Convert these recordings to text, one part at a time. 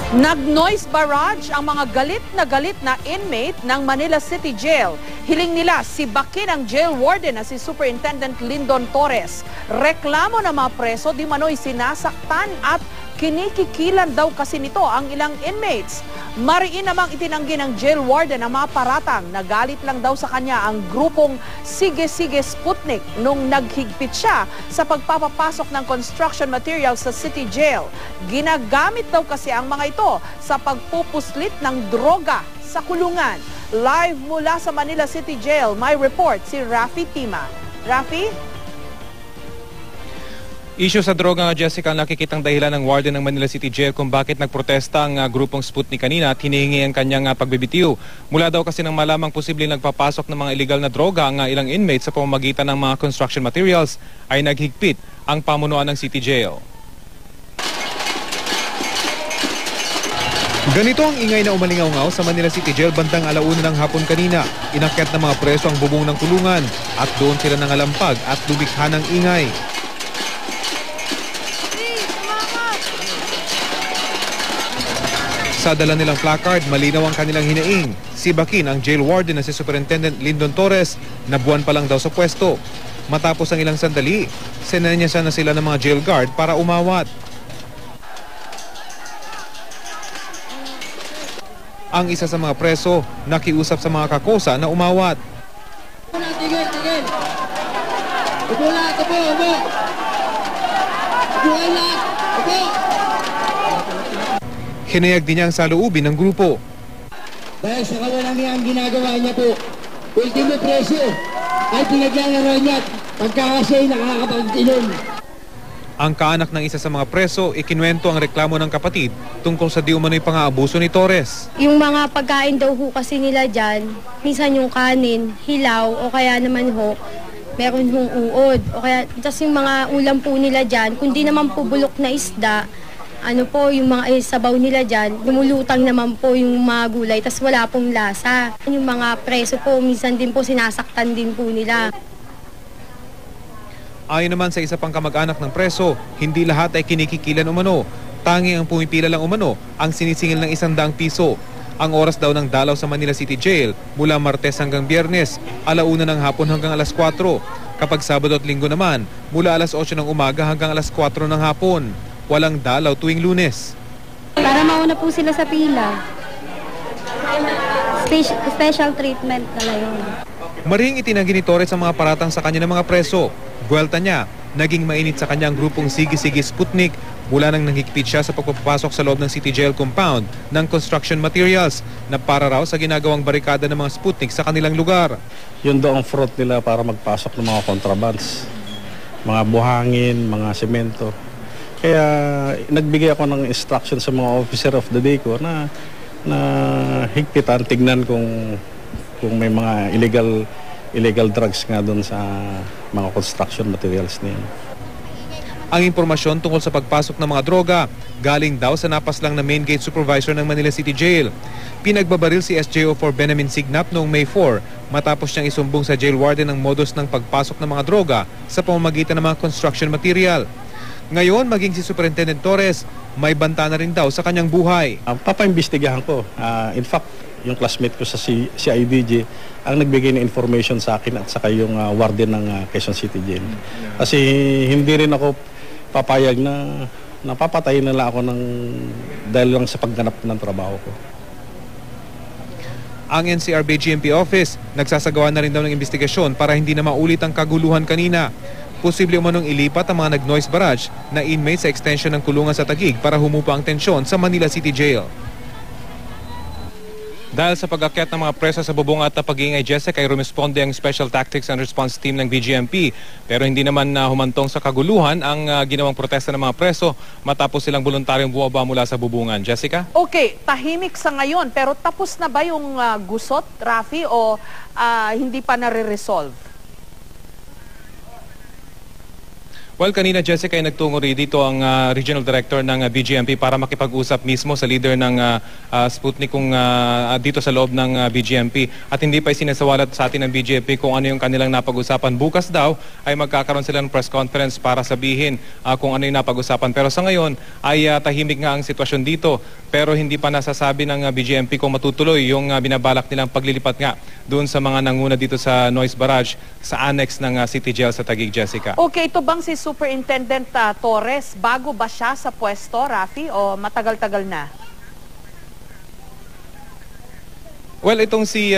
Nag-noise barrage ang mga galit na inmate ng Manila City Jail. Hiling nila sibakin ang jail warden na si Superintendent Lyndon Torres. Reklamo ng mga preso di manoy sinasaktan at kinikikilan daw kasi nito ang ilang inmates. Mariin namang itinanggi ng jail warden ang mga paratang. Nagalit lang daw sa kanya ang grupong Sige Sige Sputnik nung naghigpit siya sa pagpapapasok ng construction materials sa City Jail. Ginagamit daw kasi ang mga ito sa pagpupuslit ng droga sa kulungan. Live mula sa Manila City Jail, may report si Rafi Tima. Rafi? Issue sa droga nga, Jessica, ang nakikitang dahilan ng warden ng Manila City Jail kung bakit nagprotesta ang grupong Sputnik kanina at hinihingi ang kanyang pagbibitiw. Mula daw kasi ng malamang posibleng nagpapasok ng mga illegal na droga ang ilang inmates sa pamamagitan ng mga construction materials ay naghigpit ang pamunuan ng City Jail. Ganito ang ingay na umalingaw-ngaw sa Manila City Jail bandang 1:00 ng hapon kanina. Inakyat ng mga preso ang bubong ng kulungan at doon sila nangalampag at lumikha ng ingay. Sa dala nilang placard, malinaw ang kanilang hinaing. Sibakin ang jail warden na si Superintendent Lyndon Torres na buwan pa lang daw sa pwesto. Matapos ang ilang sandali, sinanyasan na sila ng mga jail guard para umawat. Ang isa sa mga preso nakiusap sa mga kakosa na umawat. Tigil! Upo lahat! Upo! Upuan lahat! Upo! Hinayag din niya ang saluubin ng grupo. Dahil sa kawalang niya ang ginagawa niya po, ultimo presyo ay pinaglalaro niya pagkakasay nakakapagtinom. Ang kaanak ng isa sa mga preso, ikinwento ang reklamo ng kapatid tungkol sa di umano'y pang-aabuso ni Torres. Yung mga pagkain daw ho kasi nila dyan, minsan yung kanin, hilaw o kaya naman ho, meron hong uod. O kaya, tas yung mga ulam po nila dyan, kundi naman po bulok na isda, ano po, yung mga sabaw nila dyan, lumulutang naman po yung mga gulay, tas wala pong lasa. Yung mga preso po, minsan din po sinasaktan din po nila. Ayon naman sa isa pang kamag-anak ng preso, hindi lahat ay kinikikilan umano. Tanging ang pumipila lang umano ang sinisingil ng 100 piso. Ang oras daw ng dalaw sa Manila City Jail mula Martes hanggang Biyernes, 1:00 ng hapon hanggang 4:00. Kapag Sabado at Linggo naman, mula 8:00 ng umaga hanggang 4:00 ng hapon. Walang dalaw tuwing Lunes. Para mauna po sila sa pila. Special treatment na yun. Marihing itinanggi ni Torres ang mga paratang sa kanya ng mga preso. Buwelta niya, naging mainit sa kanyang grupong Sige Sige Sputnik mula nang nanghigpit siya sa pagpapasok sa loob ng City Jail compound ng construction materials na para raw sa ginagawang barikada ng mga Sputnik sa kanilang lugar. Yun daw ang front nila para magpasok ng mga contrabands, mga buhangin, mga semento. Kaya nagbigay ako ng instruction sa mga officer of the day ko na higpitan, tignan kung may mga illegal drugs nga doon sa mga construction materials niya. Ang impormasyon tungkol sa pagpasok ng mga droga galing daw sa napaslang na main gate supervisor ng Manila City Jail. Pinagbabaril si SJO4 Benamin Signap noong May 4 matapos niyang isumbong sa jail warden ang modus ng pagpasok ng mga droga sa pamamagitan ng mga construction material. Ngayon, maging si Superintendent Torres, may banta na rin daw sa kanyang buhay. Papaimbestigahan ko. In fact, yung classmate ko sa CIDG ang nagbigay ng information sa akin at saka yung warden ng Quezon City Jail. Kasi hindi rin ako papayag na napapatayin nila ako dahil lang sa pagganap ng trabaho ko. Ang NCRB GMP office, nagsasagawa na rin daw ng investigasyon para hindi na maulit ang kaguluhan kanina. Posible umanong ilipat ang mga nag-noise barrage na inmate sa extension ng kulungan sa Taguig para humupa ang tensyon sa Manila City Jail. Dahil sa pag-akyat ng mga preso sa bubong at pag-iingay, Jessica, ay rumisponde ang Special Tactics and Response Team ng BGMP. Pero hindi naman humantong sa kaguluhan ang ginawang protesta ng mga preso matapos silang voluntaryong bumaba mula sa bubungan. Jessica? Okay, tahimik sa ngayon pero tapos na ba yung gusot, Rafi, o hindi pa nare-resolve? Well, kanina Jessica ay nagtungo rin dito ang Regional Director ng BGMP para makipag-usap mismo sa leader ng Sputnik kung dito sa loob ng BGMP. At hindi pa sinasawalat sa atin ng BGMP kung ano yung kanilang napag-usapan. Bukas daw ay magkakaroon sila ng press conference para sabihin kung ano yung napag-usapan. Pero sa ngayon ay tahimik nga ang sitwasyon dito. Pero hindi pa nasasabi ng BGMP kung matutuloy yung binabalak nilang paglilipat nga doon sa mga nanguna dito sa Noise Barrage sa annex ng City Jail sa Taguig, Jessica. Okay, ito bang si Superintendent Torres, bago ba siya sa pwesto, Rafi, o matagal-tagal na? Well, itong si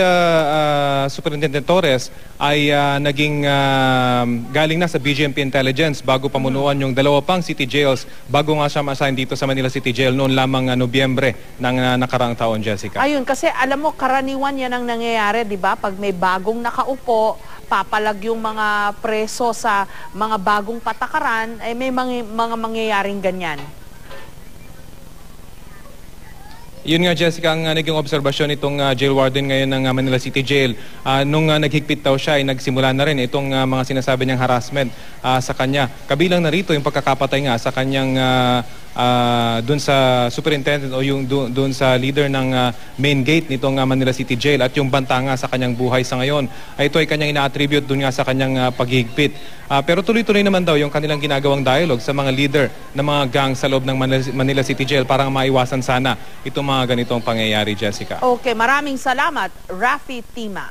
Superintendent Torres ay naging galing na sa BGMP Intelligence bago pamunuan yung dalawa pang city jails bago nga siya ma-assign dito sa Manila City Jail noon lamang Nobyembre ng nakaraang taon, Jessica. Ayun, kasi alam mo, karaniwan yan ang nangyayari, di ba? Pag may bagong nakaupo, papalag yung mga preso sa mga bagong patakaran, ay may mga mangyayaring ganyan. Yun nga, Jessica, ang naging obserbasyon itong jail warden ngayon ng Manila City Jail. Nung naghigpit daw siya, ay nagsimula na rin itong mga sinasabi niyang harassment sa kanya. Kabilang na rito yung pagkakapatay nga sa kanyang dun sa superintendent o yung dun sa leader ng main gate nitong Manila City Jail at yung banta nga sa kanyang buhay sa ngayon. Ito ay kanyang ina-attribute dun nga sa kanyang paghihigpit. Pero tuloy-tuloy naman daw yung kanilang ginagawang dialogue sa mga leader ng mga gang sa loob ng Manila City Jail para maiwasan sana itong mga ganitong pangyayari, Jessica. Okay, maraming salamat, Rafi Tima.